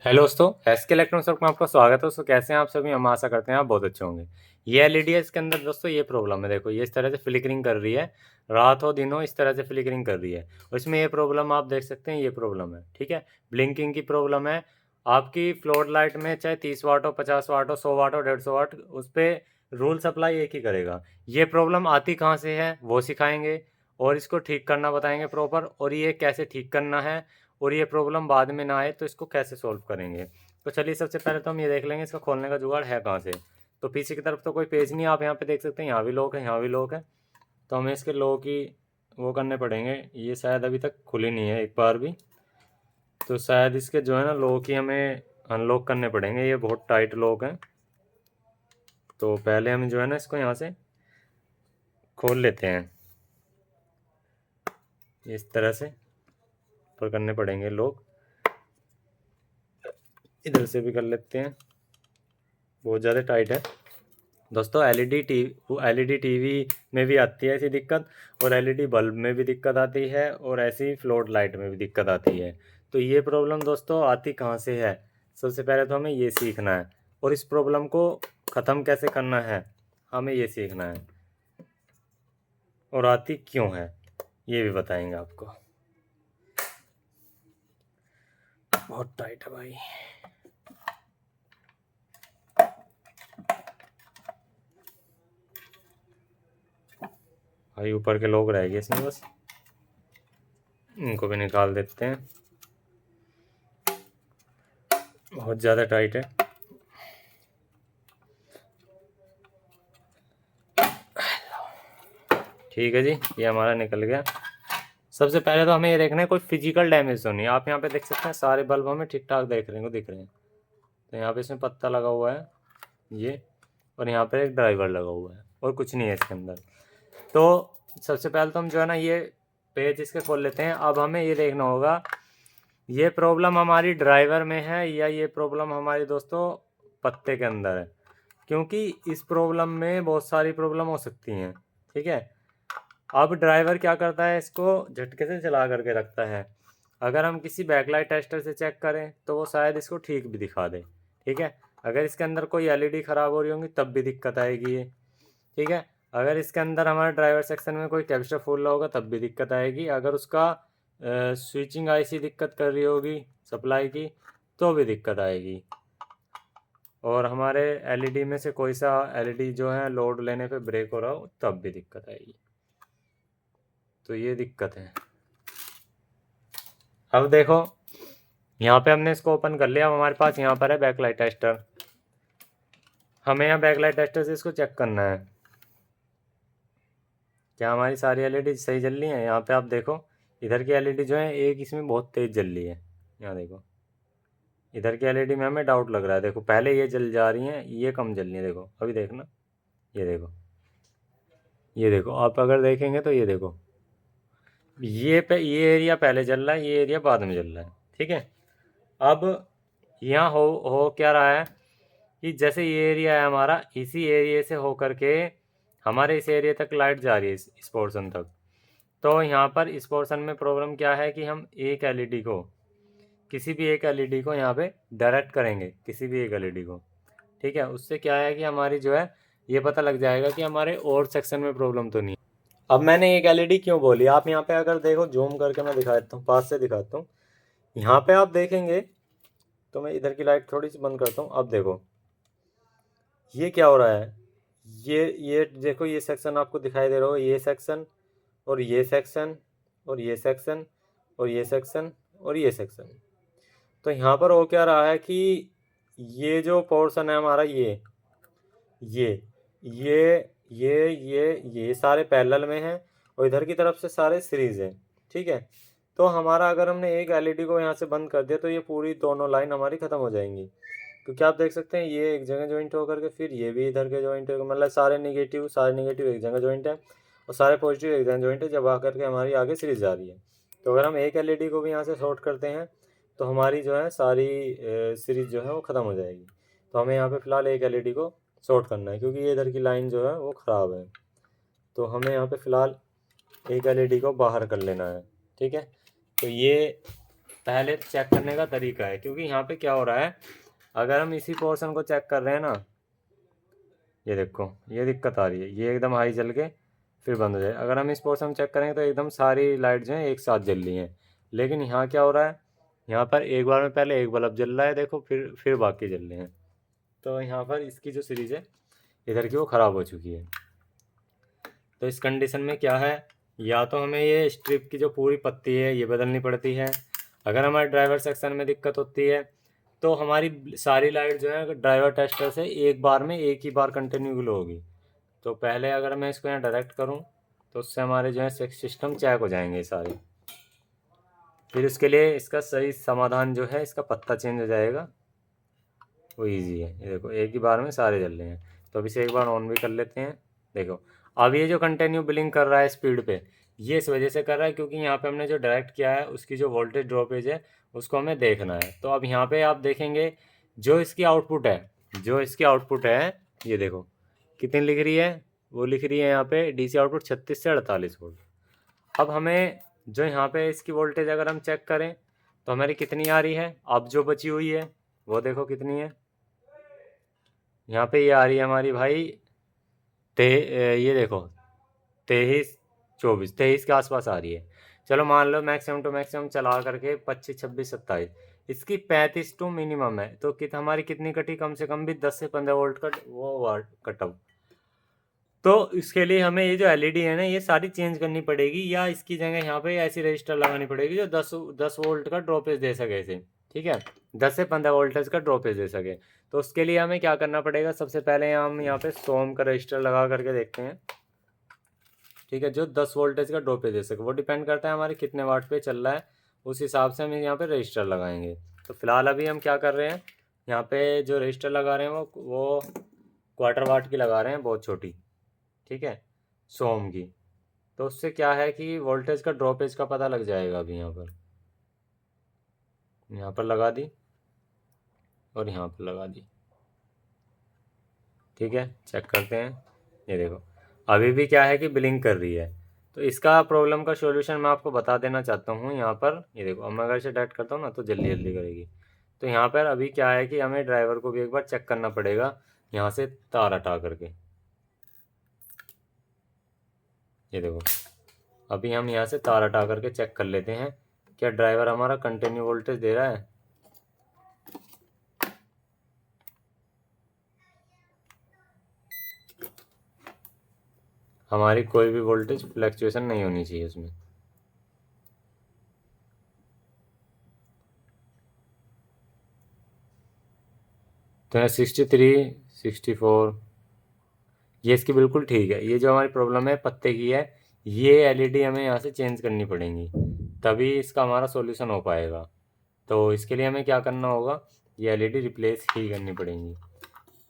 Hello दोस्तों, SK electronics work में आपका स्वागत है। दोस्तों कैसे हैं आप सभी? हम आशा करते हैं आप बहुत अच्छे होंगे। ये एलईडी है, इसके अंदर दोस्तों ये प्रॉब्लम है। देखो ये इस तरह से फ्लिकरिंग कर रही है, रात हो दिन हो इस तरह से फ्लिकरिंग कर रही है। और इसमें ये प्रॉब्लम आप देख सकते हैं, ये प्रॉब्लम है। ठीक है, ब्लिंकिंग की प्रॉब्लम है। आपकी फ्लोर लाइट में चाहे 30 वाट हो, 50 वाट हो, 100 वाट हो, 150 वाट, उस पर रूल सप्लाई एक ही करेगा। ये प्रॉब्लम आती कहाँ से है वो सिखाएंगे और इसको ठीक करना बताएंगे प्रॉपर, और ये कैसे ठीक करना है, और ये प्रॉब्लम बाद में ना आए तो इसको कैसे सॉल्व करेंगे। तो चलिए सबसे पहले तो हम ये देख लेंगे इसका खोलने का जुगाड़ है कहाँ से। तो पीछे की तरफ तो कोई पेज नहीं है, आप यहाँ पे देख सकते हैं, यहाँ भी लॉक है, यहाँ भी लॉक है। तो हमें इसके लॉक की वो करने पड़ेंगे। ये शायद अभी तक खुली नहीं है एक बार भी, तो शायद इसके जो है ना लॉक ही हमें अनलॉक करने पड़ेंगे। ये बहुत टाइट लॉक है। तो पहले हम जो है ना इसको यहाँ से खोल लेते हैं, इस तरह से ऊपर करने पड़ेंगे लॉक। इधर से भी कर लेते हैं, बहुत ज़्यादा टाइट है। दोस्तों एलईडी टीवी में भी आती है ऐसी दिक्कत, और एलईडी बल्ब में भी दिक्कत आती है, और ऐसी फ्लोट लाइट में भी दिक्कत आती है। तो ये प्रॉब्लम दोस्तों आती कहाँ से है? सबसे पहले तो हमें ये सीखना है, और इस प्रॉब्लम को ख़त्म कैसे करना है हमें ये सीखना है, और आती क्यों है ये भी बताएंगे आपको। बहुत टाइट है भाई। भाई ऊपर के लोग रह गए इसमें, बस इनको भी निकाल देते हैं। बहुत ज़्यादा टाइट है। ठीक है जी, ये हमारा निकल गया। सबसे पहले तो हमें ये देखना है कोई फिजिकल डैमेज तो नहीं। आप यहाँ पे देख सकते हैं सारे बल्ब हमें ठीक ठाक दिख रहे हैं। तो यहाँ पे इसमें पत्ता लगा हुआ है ये, और यहाँ पे एक ड्राइवर लगा हुआ है, और कुछ नहीं है इसके अंदर। तो सबसे पहले तो हम जो है ना ये पेज इसके खोल लेते हैं। अब हमें ये देखना होगा ये प्रॉब्लम हमारी ड्राइवर में है या ये प्रॉब्लम हमारी दोस्तों पत्ते के अंदर है, क्योंकि इस प्रॉब्लम में बहुत सारी प्रॉब्लम हो सकती हैं। ठीक है, अब ड्राइवर क्या करता है, इसको झटके से चला करके रखता है। अगर हम किसी बैकलाइट टेस्टर से चेक करें तो वो शायद इसको ठीक भी दिखा दे। ठीक है, अगर इसके अंदर कोई एलईडी ख़राब हो रही होंगी तब भी दिक्कत आएगी ये। ठीक है, अगर इसके अंदर हमारे ड्राइवर सेक्शन में कोई कैपेसिटर फूल रहा होगा तब भी दिक्कत आएगी। अगर उसका स्विचिंग आईसी दिक्कत कर रही होगी सप्लाई की तो भी दिक्कत आएगी। और हमारे एलईडी में से कोई सा एलईडी जो है लोड लेने पे ब्रेक हो रहा हो तब भी दिक्कत आएगी। तो ये दिक्कत है। अब देखो यहाँ पे हमने इसको ओपन कर लिया। अब हमारे पास यहाँ पर है बैकलाइट टेस्टर। हमें यहाँ बैकलाइट टेस्टर से इसको चेक करना है क्या हमारी सारी एलईडी सही जल रही है। यहाँ पे आप देखो इधर की एलईडी जो है एक इसमें बहुत तेज़ जल रही है। यहाँ देखो इधर की एलईडी में हमें डाउट लग रहा है। देखो पहले ये जल जा रही हैं, ये कम जल रही है। देखो अभी देखना, ये देखो, ये देखो आप अगर देखेंगे तो ये देखो ये एरिया पहले जल रहा है, ये एरिया बाद में जल रहा है। ठीक है, अब यहाँ हो क्या रहा है कि जैसे ये एरिया है हमारा, इसी एरिया से हो करके हमारे इस एरिया तक लाइट जा रही है, इस पोर्शन तक। तो यहाँ पर इस पोर्शन में प्रॉब्लम क्या है कि हम एक एलईडी को, किसी भी एक एलईडी को यहाँ पे डायरेक्ट करेंगे, किसी भी एक एलईडी को। ठीक है, उससे क्या है कि हमारी जो है ये पता लग जाएगा कि हमारे और सेक्शन में प्रॉब्लम तो नहीं है। अब मैंने एक एलईडी क्यों बोली, आप यहाँ पे अगर देखो जूम करके मैं दिखा देता हूँ, पास से दिखाता हूँ। यहाँ पे आप देखेंगे तो मैं इधर की लाइट थोड़ी सी बंद करता हूँ। अब देखो ये क्या हो रहा है, ये देखो ये सेक्शन आपको दिखाई दे रहा हो, ये सेक्शन और ये सेक्शन और ये सेक्शन और ये सेक्शन और ये सेक्शन। तो यहाँ पर हो क्या रहा है कि ये जो पोर्शन है हमारा, ये ये ये सारे पैरेलल में हैं, और इधर की तरफ से सारे सीरीज हैं। ठीक है, तो हमारा अगर हमने एक एलईडी को यहाँ से बंद कर दिया तो ये पूरी दोनों लाइन हमारी ख़त्म हो जाएंगी। क्योंकि आप देख सकते हैं ये एक जगह जॉइंट होकर के फिर ये भी इधर के जॉइंट है, मतलब सारे नेगेटिव एक जगह जॉइंट है और सारे पॉजिटिव एक जगह जॉइंट है, जब आकर के हमारी आगे सीरीज जा रही है। तो अगर हम एक एलईडी को भी यहाँ से शॉर्ट करते हैं तो हमारी जो है सारी सीरीज जो है वो ख़त्म हो जाएगी। तो हमें यहाँ पे फ़िलहाल एक एलईडी को शॉर्ट करना है, क्योंकि ये इधर की लाइन जो है वो ख़राब है। तो हमें यहाँ पे फ़िलहाल एक एलईडी को बाहर कर लेना है। ठीक है, तो ये पहले चेक करने का तरीका है, क्योंकि यहाँ पे क्या हो रहा है, अगर हम इसी पोर्शन को चेक कर रहे हैं ना, ये देखो ये दिक्कत आ रही है, ये एकदम हाई जल के फिर बंद हो जाए। अगर हम इस पोर्शन में चेक करेंगे तो एकदम सारी लाइट जो है एक साथ जल रही हैं, लेकिन यहाँ क्या हो रहा है, यहाँ पर एक बार में पहले एक बल्ब जल रहा है देखो, फिर बाकी जल रहे हैं। तो यहाँ पर इसकी जो सीरीज है इधर की वो ख़राब हो चुकी है। तो इस कंडीशन में क्या है, या तो हमें ये स्ट्रिप की जो पूरी पत्ती है ये बदलनी पड़ती है। अगर हमारे ड्राइवर सेक्शन में दिक्कत होती है तो हमारी सारी लाइट जो है ड्राइवर टेस्टर से एक बार में एक ही बार कंटिन्यू ग्लो होगी। तो पहले अगर मैं इसको यहाँ डायरेक्ट करूँ तो उससे हमारे जो है सिस्टम चेक हो जाएंगे सारे। फिर उसके लिए इसका सही समाधान जो है, इसका पत्ता चेंज हो जाएगा, वो इजी है। ये देखो एक ही बार में सारे जल रहे हैं। तो अभी से एक बार ऑन भी कर लेते हैं। देखो अब ये जो कंटिन्यू बिलिंग कर रहा है स्पीड पे, ये इस वजह से कर रहा है क्योंकि यहाँ पे हमने जो डायरेक्ट किया है उसकी जो वोल्टेज ड्रॉपेज है उसको हमें देखना है। तो अब यहाँ पे आप देखेंगे जो इसकी आउटपुट है ये देखो कितनी लिख रही है, वो लिख रही है यहाँ पे डीसी आउटपुट 36 से 48 वोल्ट। अब हमें जो यहाँ पे इसकी वोल्टेज अगर हम चेक करें तो हमारी कितनी आ रही है, अब जो बची हुई है वो देखो कितनी है। यहाँ पे ये आ रही है हमारी भाई ये देखो 23 के आसपास आ रही है। चलो मान लो मैक्सिमम टू मैक्सिमम चला करके 25 26 27, इसकी 35 टू मिनिमम है। तो हमारी कितनी कटी, कम से कम भी 10 से 15 वोल्ट का वो कट ऑफ। तो इसके लिए हमें ये जो एलईडी है ना ये सारी चेंज करनी पड़ेगी, या इसकी जगह यहाँ पे ऐसी रजिस्टर लगानी पड़ेगी जो 10 वोल्ट का ड्रॉपेज दे सके इसे। ठीक है, 10 से 15 वोल्टेज का ड्रॉपेज दे सके। तो उसके लिए हमें क्या करना पड़ेगा, सबसे पहले हम यहाँ पे 100 ओम का रजिस्टर लगा करके देखते हैं। ठीक है, जो 10 वोल्टेज का ड्रॉपेज दे सके। वो डिपेंड करता है हमारे कितने वाट पे चल रहा है, उस हिसाब से हम यहाँ पे रजिस्टर लगाएंगे। तो फिलहाल अभी हम क्या कर रहे हैं, यहाँ पे जो रजिस्टर लगा रहे हैं वो क्वार्टर वाट की लगा रहे हैं, बहुत छोटी। ठीक है, 100 ओम की। तो उससे क्या है कि वोल्टेज का ड्रॉपेज का पता लग जाएगा। अभी यहाँ पर लगा दी और यहाँ पर लगा दी। ठीक है, चेक करते हैं। ये देखो अभी भी क्या है कि ब्लिंक कर रही है। तो इसका प्रॉब्लम का सॉल्यूशन मैं आपको बता देना चाहता हूँ। यहाँ पर ये देखो, अब मैं अगर इसे डायरेक्ट करता हूँ ना तो जल्दी जल्दी करेगी। तो यहाँ पर अभी क्या है कि हमें ड्राइवर को भी एक बार चेक करना पड़ेगा यहाँ से तार हटा करके। ये देखो अभी हम यहाँ से तार हटा करके चेक कर लेते हैं क्या ड्राइवर हमारा कंटिन्यू वोल्टेज दे रहा है। हमारी कोई भी वोल्टेज फ्लक्चुएशन नहीं होनी चाहिए उसमें। तो 63 64, ये इसकी बिल्कुल ठीक है। ये जो हमारी प्रॉब्लम है पत्ते की है, ये एलईडी हमें यहाँ से चेंज करनी पड़ेंगी, तभी इसका हमारा सॉल्यूशन हो पाएगा। तो इसके लिए हमें क्या करना होगा, ये एलईडी रिप्लेस ही करनी पड़ेंगी।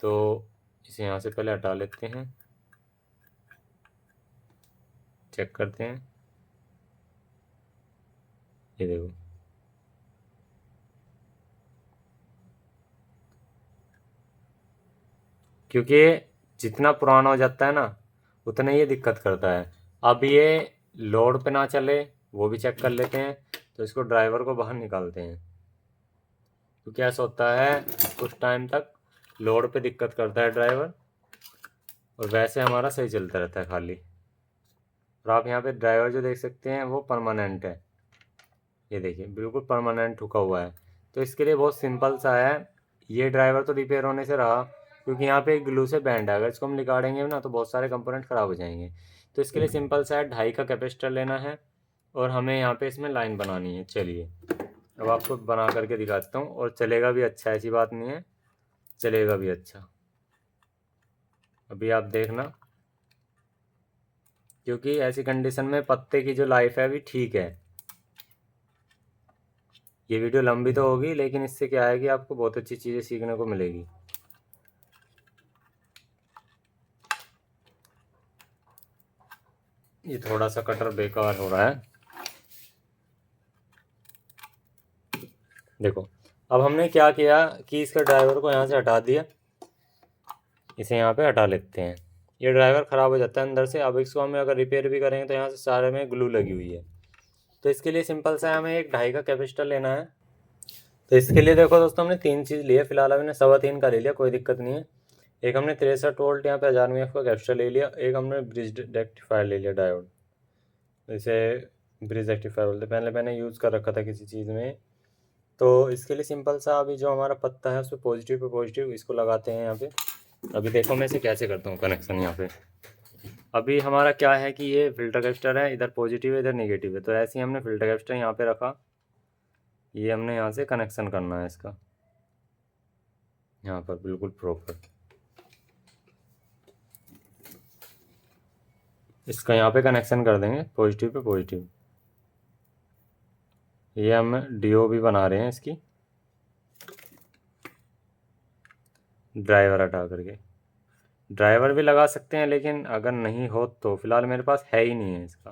तो इसे यहाँ से पहले हटा लेते हैं, चेक करते हैं। ये देखो क्योंकि जितना पुराना हो जाता है ना उतना ये दिक्कत करता है। अब ये लोड पे ना चले वो भी चेक कर लेते हैं। तो इसको ड्राइवर को बाहर निकालते हैं, क्योंकि ऐसा होता है कुछ टाइम तक लोड पे दिक्कत करता है ड्राइवर, और वैसे हमारा सही चलता रहता है खाली। और आप यहाँ पे ड्राइवर जो देख सकते हैं वो परमानेंट है, ये देखिए बिल्कुल परमानेंट ठुका हुआ है। तो इसके लिए बहुत सिंपल सा है। ये ड्राइवर तो रिपेयर होने से रहा क्योंकि यहाँ पे एक ग्लू से बैंड है, अगर इसको हम निकालेंगे ना तो बहुत सारे कंपोनेंट ख़राब हो जाएंगे। तो इसके लिए सिंपल सा है, 2.5 का कैपेसिटर लेना है और हमें यहाँ पे इसमें लाइन बनानी है। चलिए अब आपको बना करके दिखाता हूँ, और चलेगा भी अच्छा, ऐसी बात नहीं है, चलेगा भी अच्छा। अभी आप देखना, क्योंकि ऐसी कंडीशन में पत्ते की जो लाइफ है अभी ठीक है। ये वीडियो लंबी तो होगी लेकिन इससे क्या है कि आपको बहुत अच्छी चीज़ें सीखने को मिलेगी। ये थोड़ा सा कटर बेकार हो रहा है। देखो अब हमने क्या किया कि इसका ड्राइवर को यहाँ से हटा दिया, इसे यहाँ पे हटा लेते हैं। ये ड्राइवर ख़राब हो जाता है अंदर से। अब इसको हम अगर रिपेयर भी करेंगे तो यहाँ से सारे में ग्लू लगी हुई है, तो इसके लिए सिंपल सा हमें एक 2.5 का कैपेसिटर लेना है। तो इसके लिए देखो दोस्तों, हमने 3 चीज़ ली है। फिलहाल हमने 3.25 का ले लिया, कोई दिक्कत नहीं है। एक हमने 63 वोल्ट यहाँ पे 1000 mAh का कैपेसिटर ले लिया। एक हमने ब्रिज रेक्टिफायर ले लिया, डायोड, इसे ब्रिज रेक्टिफायर बोलते, पहले मैंने यूज़ कर रखा था किसी चीज़ में। तो इसके लिए सिंपल सा अभी जो हमारा पत्ता है उस पर पॉजिटिव पे पॉजिटिव इसको लगाते हैं यहाँ पे। अभी देखो मैं इसे कैसे करता हूँ कनेक्शन यहाँ पे। अभी हमारा क्या है कि ये फिल्टर कैपेसिटर है, इधर पॉजिटिव है इधर नेगेटिव है। तो ऐसे ही हमने फिल्टर कैपेसिटर यहाँ पे रखा, ये हमने यहाँ से कनेक्शन करना है इसका, यहाँ पर बिल्कुल प्रॉपर। इसका यहाँ पे कनेक्शन कर देंगे पॉजिटिव पे पॉजिटिव। ये हम डीओ भी बना रहे हैं इसकी, ड्राइवर हटा करके। ड्राइवर भी लगा सकते हैं, लेकिन अगर नहीं हो तो फिलहाल मेरे पास है ही नहीं है इसका।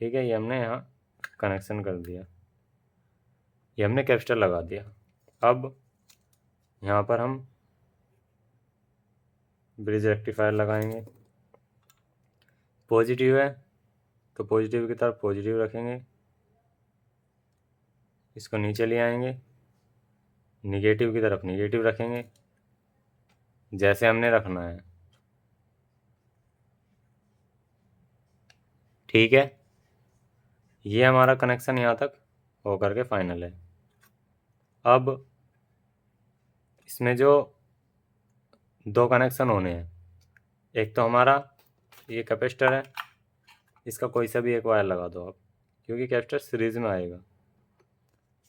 ठीक है, ये हमने यहाँ कनेक्शन कर दिया, ये हमने कैपेसिटर लगा दिया। अब यहाँ पर हम ब्रिज रेक्टिफायर लगाएंगे। पॉजिटिव है तो पॉजिटिव की तरफ पॉजिटिव रखेंगे, इसको नीचे ले आएंगे। निगेटिव की तरफ निगेटिव रखेंगे, जैसे हमने रखना है। ठीक है, ये हमारा कनेक्शन यहाँ तक हो करके फाइनल है। अब इसमें जो 2 कनेक्शन होने हैं, एक तो हमारा ये कैपेसिटर है, इसका कोई सा भी एक वायर लगा दो आप, क्योंकि कैपेसिटर सीरीज में आएगा।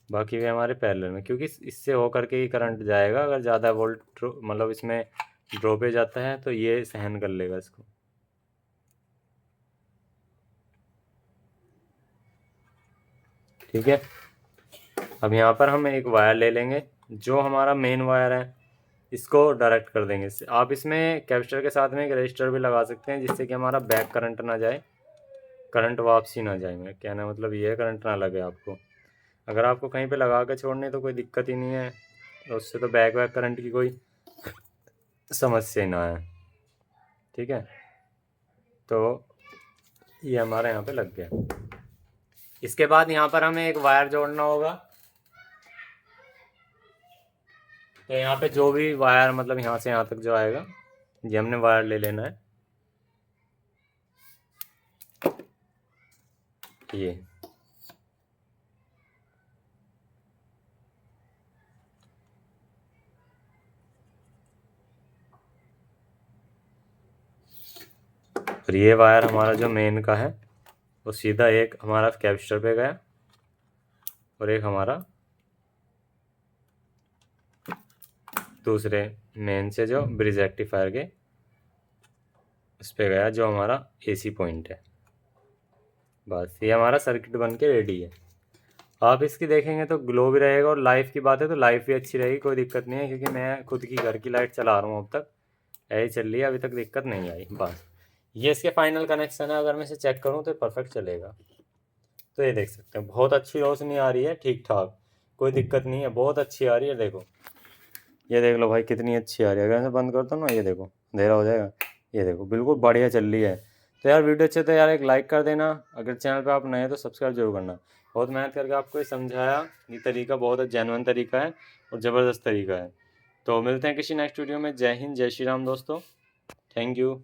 बाकी वे हमारे पैरेलल में, क्योंकि इससे हो करके ही करंट जाएगा। अगर ज़्यादा वोल्ट मतलब इसमें ड्रॉपेज जाता है तो ये सहन कर लेगा इसको। ठीक है, अब यहाँ पर हम एक वायर ले लेंगे, जो हमारा मेन वायर है इसको डायरेक्ट कर देंगे। आप इसमें कैपेसिटर के साथ में एक रजिस्टर भी लगा सकते हैं, जिससे कि हमारा बैक करंट ना जाए, करंट वापसी ना जाए। मेरा कहना मतलब ये है, करंट ना लगे आपको। अगर आपको कहीं पे लगा के छोड़ने तो कोई दिक्कत ही नहीं है, उससे तो बैक करंट की कोई समस्या ही ना है। ठीक है, तो ये हमारा यहाँ पे लग गया। इसके बाद यहाँ पर हमें एक वायर जोड़ना होगा। तो यहाँ पे जो भी वायर मतलब यहाँ से यहाँ तक जो आएगा, ये हमने वायर ले लेना है। ये और ये वायर हमारा जो मेन का है वो सीधा एक हमारा कैपेसिटर पे गया और एक हमारा दूसरे मेन से जो ब्रिज रेक्टिफायर के उस पे गया, जो हमारा एसी पॉइंट है। बस ये हमारा सर्किट बन के रेडी है। आप इसकी देखेंगे तो ग्लो भी रहेगा, और लाइफ की बात है तो लाइफ भी अच्छी रहेगी, कोई दिक्कत नहीं है। क्योंकि मैं खुद की घर की लाइट चला रहा हूँ, अब तक यही चल रही है, अभी तक दिक्कत नहीं आई। बस ये इसके फाइनल कनेक्शन है। अगर मैं इसे चेक करूँ तो परफेक्ट चलेगा। तो ये देख सकते हैं, बहुत अच्छी रोशनी आ रही है, ठीक ठाक, कोई दिक्कत नहीं है, बहुत अच्छी आ रही है। देखो, ये देख लो भाई कितनी अच्छी आ रही है। अगर मैं बंद करता हूँ ना, ये देखो अंधेरा हो जाएगा, ये देखो बिल्कुल बढ़िया चल रही है। तो यार वीडियो अच्छे तो यार एक लाइक कर देना, अगर चैनल पे आप नए हैं तो सब्सक्राइब जरूर करना। बहुत मेहनत करके आपको ये समझाया, ये तरीका बहुत जेन्युइन तरीका है और ज़बरदस्त तरीका है। तो मिलते हैं किसी नेक्स्ट वीडियो में। जय हिंद, जय श्री राम दोस्तों, थैंक यू।